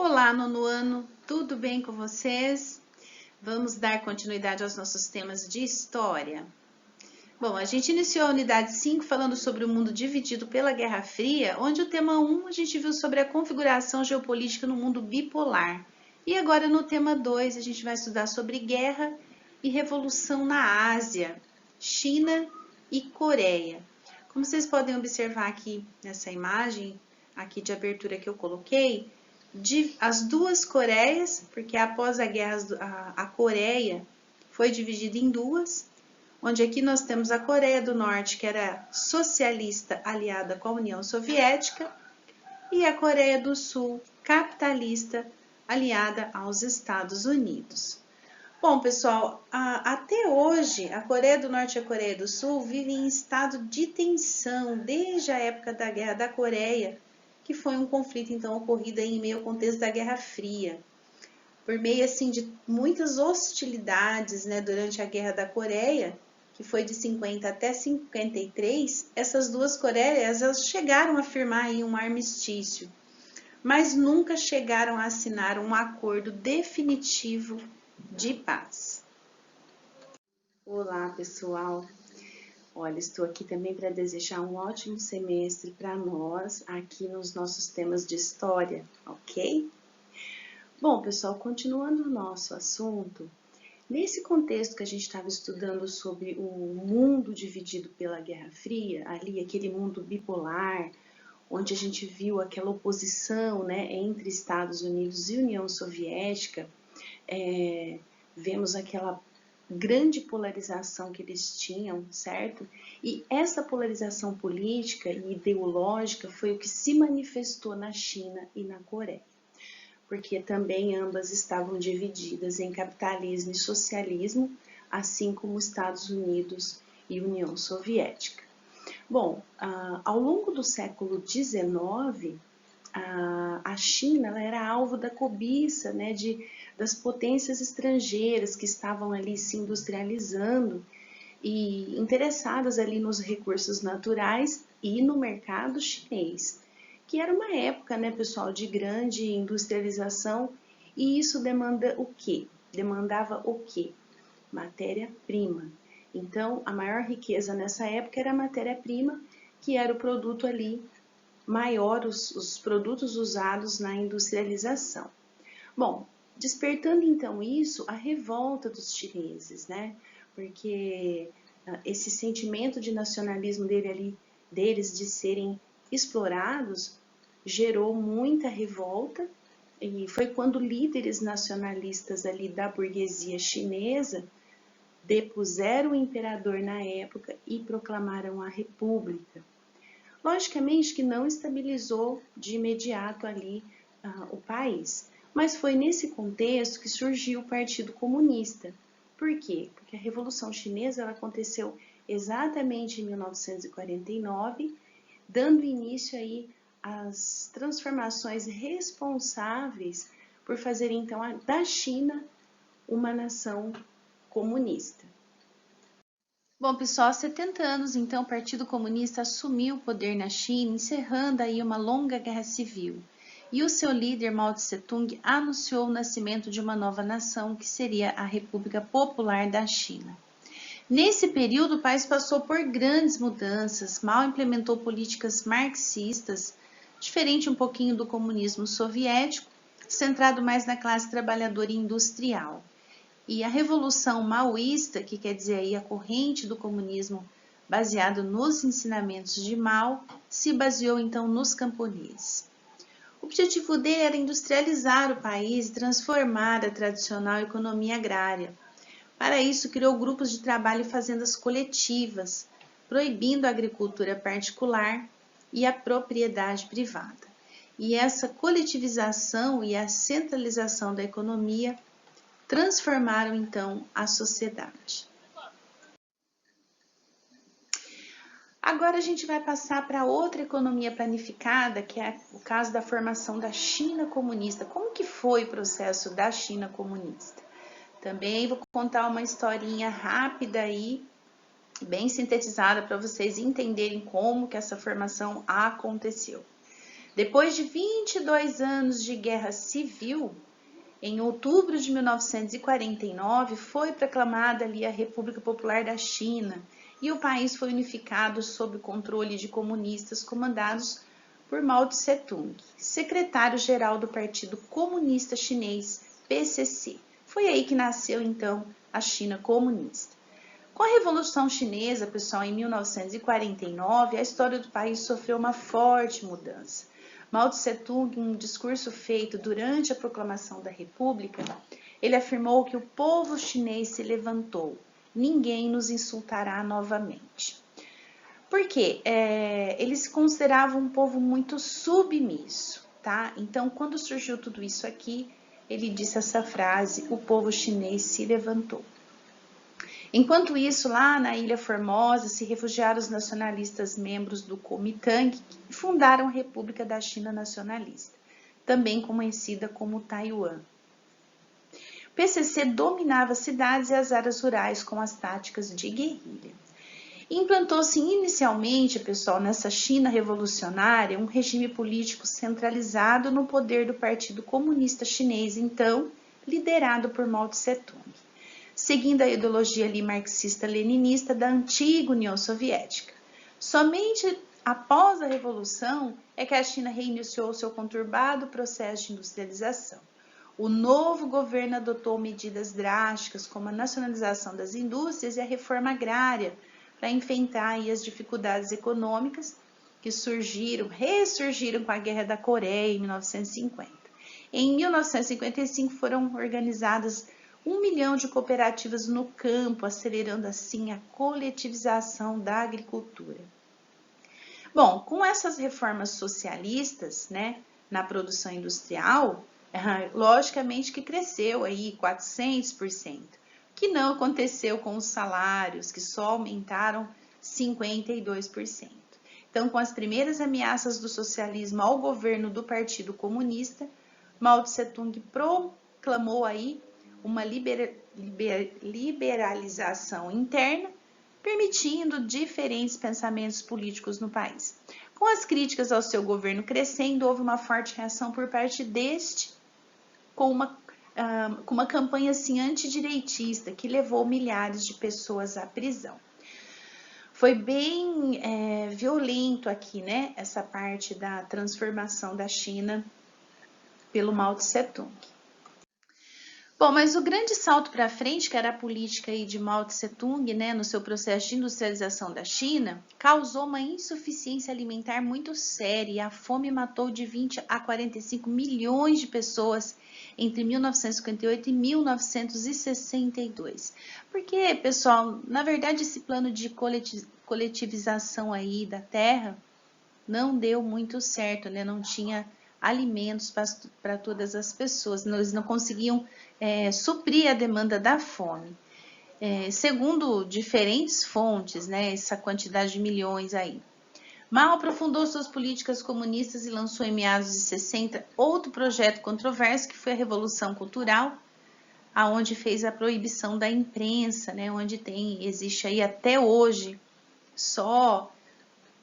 Olá, nono ano, tudo bem com vocês? Vamos dar continuidade aos nossos temas de história. Bom, a gente iniciou a unidade 5 falando sobre o mundo dividido pela Guerra Fria, onde o tema 1 a gente viu sobre a configuração geopolítica no mundo bipolar. E agora no tema 2 a gente vai estudar sobre guerra e revolução na Ásia, China e Coreia. Como vocês podem observar aqui nessa imagem, aqui de abertura que eu coloquei, as duas Coreias, porque após a guerra a Coreia foi dividida em duas, onde aqui nós temos a Coreia do Norte, que era socialista aliada com a União Soviética, e a Coreia do Sul, capitalista aliada aos Estados Unidos. Bom, pessoal, até hoje a Coreia do Norte e a Coreia do Sul vivem em estado de tensão desde a época da Guerra da Coreia, que foi um conflito então ocorrido em meio ao contexto da Guerra Fria. Por meio assim de muitas hostilidades, durante a Guerra da Coreia, que foi de 50 até 53, essas duas Coreias elas chegaram a firmar aí um armistício, mas nunca chegaram a assinar um acordo definitivo de paz. Olá, pessoal! Olha, estou aqui também para desejar um ótimo semestre para nós aqui nos nossos temas de história, ok? Bom, pessoal, continuando o nosso assunto, nesse contexto que a gente estava estudando sobre o mundo dividido pela Guerra Fria, ali aquele mundo bipolar, onde a gente viu aquela oposição entre Estados Unidos e União Soviética, vemos aquela grande polarização que eles tinham, certo? E essa polarização política e ideológica foi o que se manifestou na China e na Coreia, porque também ambas estavam divididas em capitalismo e socialismo, assim como Estados Unidos e União Soviética. Bom, ao longo do século XIX, a China ela era alvo da cobiça das potências estrangeiras que estavam ali se industrializando e interessadas ali nos recursos naturais e no mercado chinês, que era uma época, pessoal, de grande industrialização, e isso demanda o quê? Demandava o quê? Matéria-prima. Então, a maior riqueza nessa época era a matéria-prima, que era o produto ali maior, os produtos usados na industrialização. Bom, despertando então isso, a revolta dos chineses, porque esse sentimento de nacionalismo deles de serem explorados gerou muita revolta, e foi quando líderes nacionalistas ali da burguesia chinesa depuseram o imperador na época e proclamaram a república. Logicamente que não estabilizou de imediato ali o país, mas foi nesse contexto que surgiu o Partido Comunista. Por quê? Porque a Revolução Chinesa ela aconteceu exatamente em 1949, dando início aí às transformações responsáveis por fazer então da China uma nação comunista. Bom, pessoal, há 70 anos, então, o Partido Comunista assumiu o poder na China, encerrando aí uma longa guerra civil. E o seu líder, Mao Tse-tung, anunciou o nascimento de uma nova nação, que seria a República Popular da China. Nesse período, o país passou por grandes mudanças, Mao implementou políticas marxistas, diferente um pouquinho do comunismo soviético, centrado mais na classe trabalhadora e industrial. E a Revolução Maoísta, que quer dizer aí a corrente do comunismo baseado nos ensinamentos de Mao, se baseou então nos camponeses. O objetivo dele era industrializar o país e transformar a tradicional economia agrária. Para isso, criou grupos de trabalho e fazendas coletivas, proibindo a agricultura particular e a propriedade privada. E essa coletivização e a centralização da economia transformaram então a sociedade. Agora a gente vai passar para outra economia planificada, que é o caso da formação da China comunista. Como que foi o processo da China comunista? Também vou contar uma historinha rápida aí, bem sintetizada para vocês entenderem como que essa formação aconteceu. Depois de 22 anos de guerra civil, em outubro de 1949, foi proclamada ali a República Popular da China e o país foi unificado sob o controle de comunistas comandados por Mao Tse-tung, secretário-geral do Partido Comunista Chinês, PCC. Foi aí que nasceu, então, a China comunista. Com a Revolução Chinesa, pessoal, em 1949, a história do país sofreu uma forte mudança. Mao Tse-tung, em um discurso feito durante a proclamação da República, ele afirmou que o povo chinês se levantou. Ninguém nos insultará novamente. Por quê? Eles se consideravam um povo muito submisso, tá? Então, quando surgiu tudo isso aqui, ele disse essa frase: o povo chinês se levantou. Enquanto isso, lá na Ilha Formosa, se refugiaram os nacionalistas membros do Kuomintang e fundaram a República da China Nacionalista, também conhecida como Taiwan. O PCC dominava as cidades e as áreas rurais com as táticas de guerrilha. Implantou-se inicialmente, pessoal, nessa China revolucionária, um regime político centralizado no poder do Partido Comunista Chinês, então liderado por Mao Tse-tung, seguindo a ideologia ali marxista-leninista da antiga União Soviética. Somente após a Revolução é que a China reiniciou seu conturbado processo de industrialização. O novo governo adotou medidas drásticas, como a nacionalização das indústrias e a reforma agrária, para enfrentar aí as dificuldades econômicas que ressurgiram com a Guerra da Coreia em 1950. Em 1955 foram organizadas 1 milhão de cooperativas no campo, acelerando assim a coletivização da agricultura. Bom, com essas reformas socialistas, né, na produção industrial, logicamente que cresceu aí 400%, que não aconteceu com os salários, que só aumentaram 52%. Então, com as primeiras ameaças do socialismo ao governo do Partido Comunista, Mao Tse-tung proclamou aí uma liberalização interna, permitindo diferentes pensamentos políticos no país. Com as críticas ao seu governo crescendo, houve uma forte reação por parte deste, com uma campanha assim, antidireitista que levou milhares de pessoas à prisão. Foi bem violento aqui, né, essa parte da transformação da China pelo Mao Tse-tung. Bom, mas o grande salto para frente, que era a política aí de Mao Tse-tung, né, no seu processo de industrialização da China, causou uma insuficiência alimentar muito séria e a fome matou de 20 a 45 milhões de pessoas entre 1958 e 1962. Porque, pessoal, na verdade esse plano de coletivização aí da terra não deu muito certo, né? Não tinha alimentos para todas as pessoas, eles não conseguiam suprir a demanda da fome. Segundo diferentes fontes, né, essa quantidade de milhões aí. Mao aprofundou suas políticas comunistas e lançou em meados de 60 outro projeto controverso, que foi a Revolução Cultural, aonde fez a proibição da imprensa, né, onde existe aí até hoje, só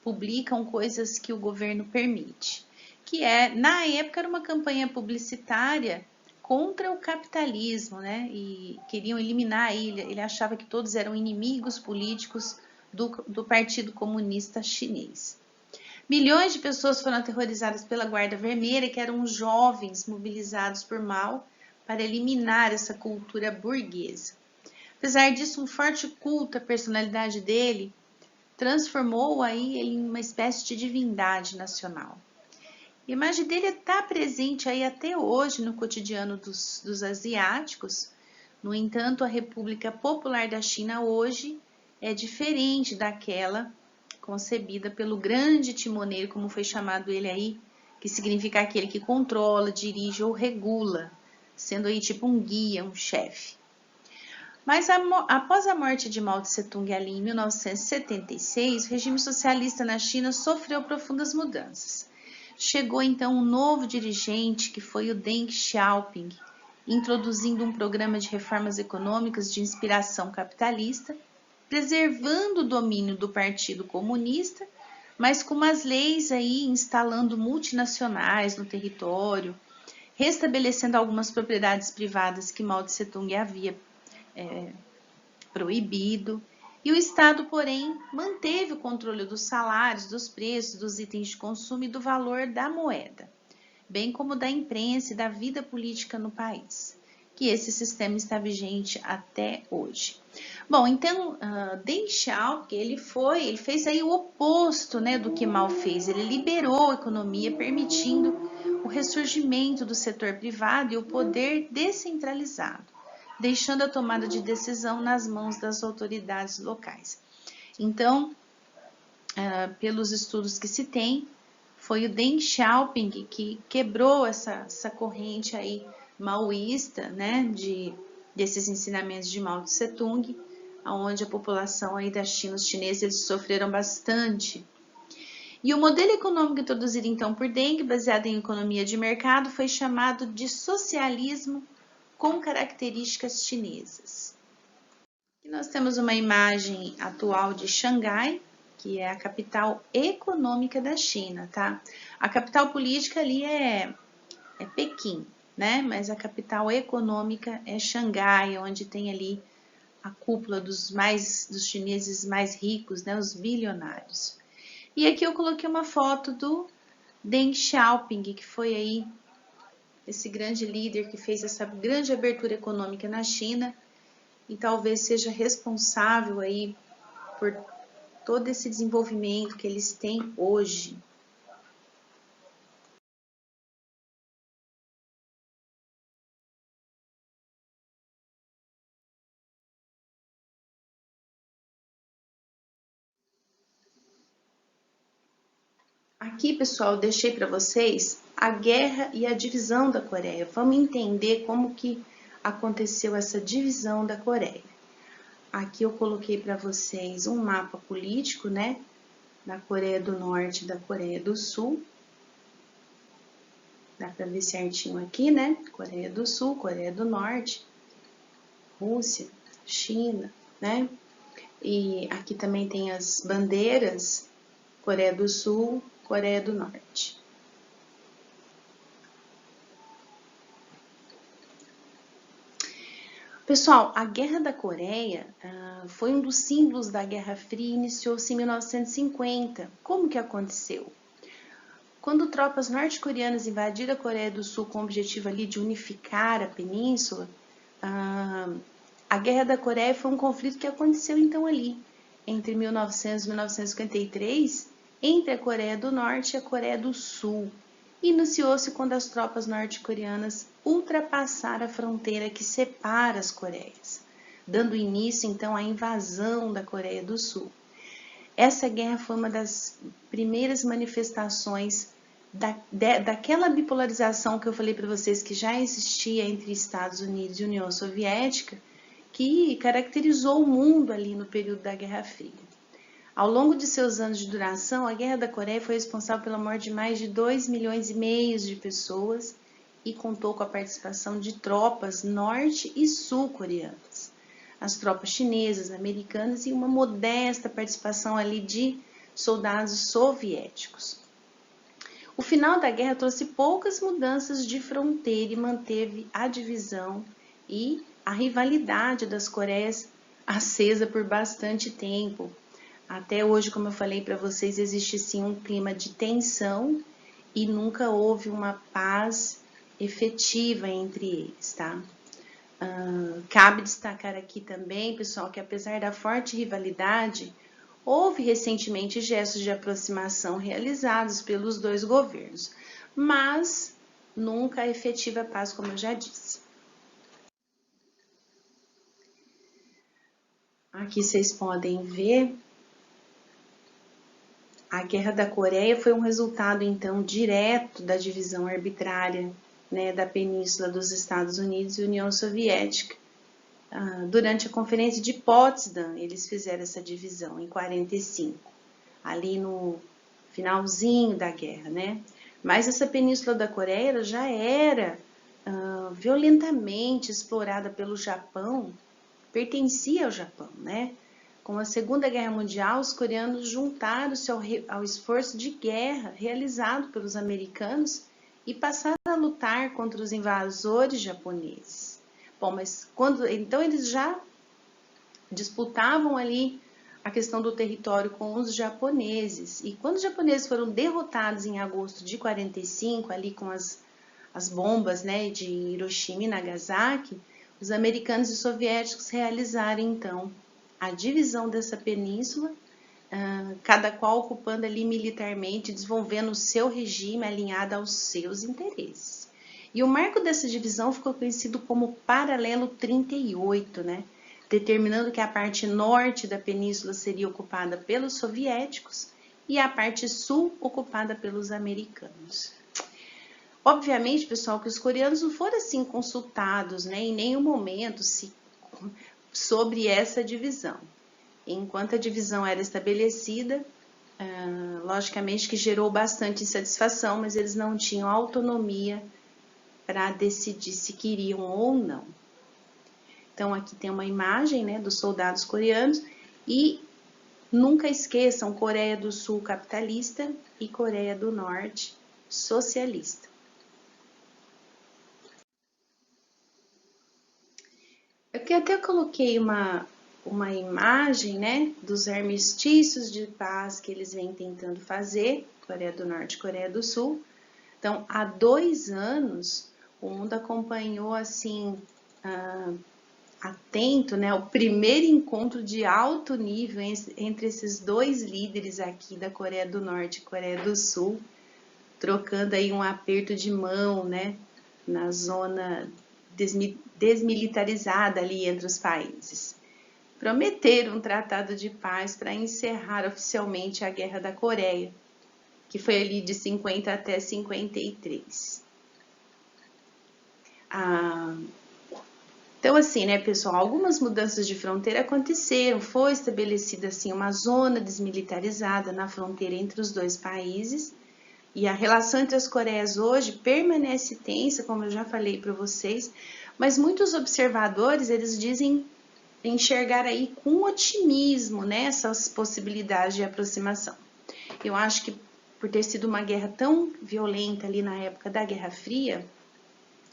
publicam coisas que o governo permite. Que na época era uma campanha publicitária contra o capitalismo, né? E queriam eliminar ele achava que todos eram inimigos políticos do Partido Comunista Chinês. Milhões de pessoas foram aterrorizadas pela Guarda Vermelha, que eram os jovens mobilizados por Mao para eliminar essa cultura burguesa. Apesar disso, um forte culto à personalidade dele transformou aí ele em uma espécie de divindade nacional. A imagem dele está presente aí até hoje no cotidiano dos asiáticos. No entanto, a República Popular da China hoje é diferente daquela concebida pelo grande timoneiro, como foi chamado ele aí, que significa aquele que controla, dirige ou regula, sendo aí tipo um guia, um chefe. Mas após a morte de Mao Tse-tung ali em 1976, o regime socialista na China sofreu profundas mudanças. Chegou então um novo dirigente, que foi o Deng Xiaoping, introduzindo um programa de reformas econômicas de inspiração capitalista, preservando o domínio do Partido Comunista, mas com umas leis aí instalando multinacionais no território, restabelecendo algumas propriedades privadas que Mao Tse Tung havia proibido, e o Estado, porém, manteve o controle dos salários, dos preços, dos itens de consumo e do valor da moeda, bem como da imprensa e da vida política no país, que esse sistema está vigente até hoje. Bom, então, Deng Xiaoping, ele fez aí o oposto, né, do que Mao fez. Ele liberou a economia, permitindo o ressurgimento do setor privado e o poder descentralizado, deixando a tomada de decisão nas mãos das autoridades locais. Então, pelos estudos que se tem, foi o Deng Xiaoping que quebrou essa corrente aí maoísta, né, desses ensinamentos de Mao Tse Tung, onde a população aí da China, os chineses, eles sofreram bastante. E o modelo econômico introduzido então por Deng, baseado em economia de mercado, foi chamado de socialismo com características chinesas. E nós temos uma imagem atual de Xangai, que é a capital econômica da China, tá? A capital política ali é Pequim, né? Mas a capital econômica é Xangai, onde tem ali a cúpula dos chineses mais ricos, né? Os bilionários. E aqui eu coloquei uma foto do Deng Xiaoping, que foi aí esse grande líder que fez essa grande abertura econômica na China e talvez seja responsável aí por todo esse desenvolvimento que eles têm hoje. Aqui, pessoal, deixei para vocês a guerra e a divisão da Coreia. Vamos entender como que aconteceu essa divisão da Coreia. Aqui eu coloquei para vocês um mapa político, né, da Coreia do Norte e da Coreia do Sul. Dá para ver certinho aqui, né? Coreia do Sul, Coreia do Norte, Rússia, China, né? E aqui também tem as bandeiras, Coreia do Sul, Coreia do Norte. Pessoal, a Guerra da Coreia foi um dos símbolos da Guerra Fria e iniciou-se em 1950. Como que aconteceu? Quando tropas norte-coreanas invadiram a Coreia do Sul com o objetivo ali de unificar a península, a Guerra da Coreia foi um conflito que aconteceu então ali, entre 1900 e 1953, entre a Coreia do Norte e a Coreia do Sul. Iniciou-se quando as tropas norte-coreanas ultrapassaram a fronteira que separa as Coreias, dando início então à invasão da Coreia do Sul. Essa guerra foi uma das primeiras manifestações daquela bipolarização que eu falei para vocês que já existia entre Estados Unidos e União Soviética, que caracterizou o mundo ali no período da Guerra Fria. Ao longo de seus anos de duração, a Guerra da Coreia foi responsável pela morte de mais de 2,5 milhões de pessoas e contou com a participação de tropas norte e sul-coreanas, as tropas chinesas, americanas e uma modesta participação ali de soldados soviéticos. O final da guerra trouxe poucas mudanças de fronteira e manteve a divisão e a rivalidade das Coreias acesa por bastante tempo. Até hoje, como eu falei para vocês, existe sim um clima de tensão e nunca houve uma paz efetiva entre eles, tá? Cabe destacar aqui também, pessoal, que apesar da forte rivalidade, houve recentemente gestos de aproximação realizados pelos dois governos, mas nunca a efetiva paz, como eu já disse. Aqui vocês podem ver, a Guerra da Coreia foi um resultado, então, direto da divisão arbitrária, né, da Península dos Estados Unidos e União Soviética. Durante a Conferência de Potsdam, eles fizeram essa divisão em 45, ali no finalzinho da guerra, né? Mas essa Península da Coreia já era violentamente explorada pelo Japão, pertencia ao Japão, né? Com a Segunda Guerra Mundial, os coreanos juntaram-se ao esforço de guerra realizado pelos americanos e passaram a lutar contra os invasores japoneses. Bom, mas então eles já disputavam ali a questão do território com os japoneses. E quando os japoneses foram derrotados em agosto de 45, ali com as bombas, né, de Hiroshima e Nagasaki, os americanos e soviéticos realizaram então a divisão dessa península, cada qual ocupando ali militarmente, desenvolvendo o seu regime alinhado aos seus interesses. E o marco dessa divisão ficou conhecido como Paralelo 38, né? Determinando que a parte norte da península seria ocupada pelos soviéticos e a parte sul ocupada pelos americanos. Obviamente, pessoal, que os coreanos não foram assim consultados, né, em nenhum momento sobre essa divisão. Enquanto a divisão era estabelecida, logicamente que gerou bastante insatisfação, mas eles não tinham autonomia para decidir se queriam ou não. Então, aqui tem uma imagem, né, dos soldados coreanos e nunca esqueçam Coreia do Sul capitalista e Coreia do Norte socialista. Aqui até coloquei uma imagem, né, dos armistícios de paz que eles vêm tentando fazer, Coreia do Norte e Coreia do Sul. Então, há 2 anos, o mundo acompanhou, assim, atento, né, o primeiro encontro de alto nível entre esses 2 líderes aqui da Coreia do Norte e Coreia do Sul, trocando aí um aperto de mão, né, na zona desmilitarizada ali entre os países. Prometeram um tratado de paz para encerrar oficialmente a Guerra da Coreia, que foi ali de 50 até 53. Então, assim, né, pessoal, algumas mudanças de fronteira aconteceram, foi estabelecida, assim, uma zona desmilitarizada na fronteira entre os 2 países, e a relação entre as Coreias hoje permanece tensa, como eu já falei para vocês, mas muitos observadores, eles dizem enxergar aí com otimismo, né, essas possibilidades de aproximação. Eu acho que por ter sido uma guerra tão violenta ali na época da Guerra Fria,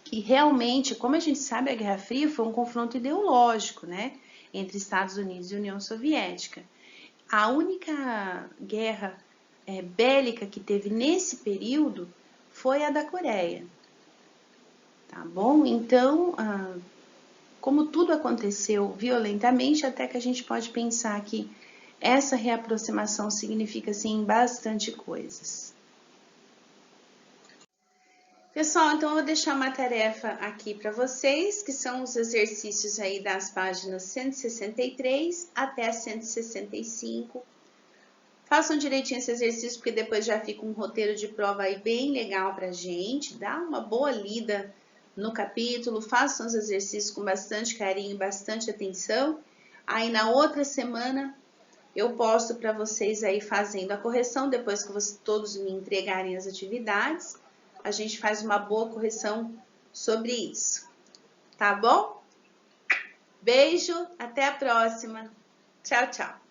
que realmente, como a gente sabe, a Guerra Fria foi um confronto ideológico, né, entre Estados Unidos e União Soviética. A única guerra bélica que teve nesse período foi a da Coreia, tá bom? Então, como tudo aconteceu violentamente, até que a gente pode pensar que essa reaproximação significa, assim, bastante coisas. Pessoal, então eu vou deixar uma tarefa aqui para vocês, que são os exercícios aí das páginas 163 até 165. Façam direitinho esse exercício, porque depois já fica um roteiro de prova aí bem legal pra gente. Dá uma boa lida no capítulo, façam os exercícios com bastante carinho, bastante atenção. Aí na outra semana eu posto para vocês aí fazendo a correção, depois que todos me entregarem as atividades, a gente faz uma boa correção sobre isso. Tá bom? Beijo, até a próxima. Tchau, tchau.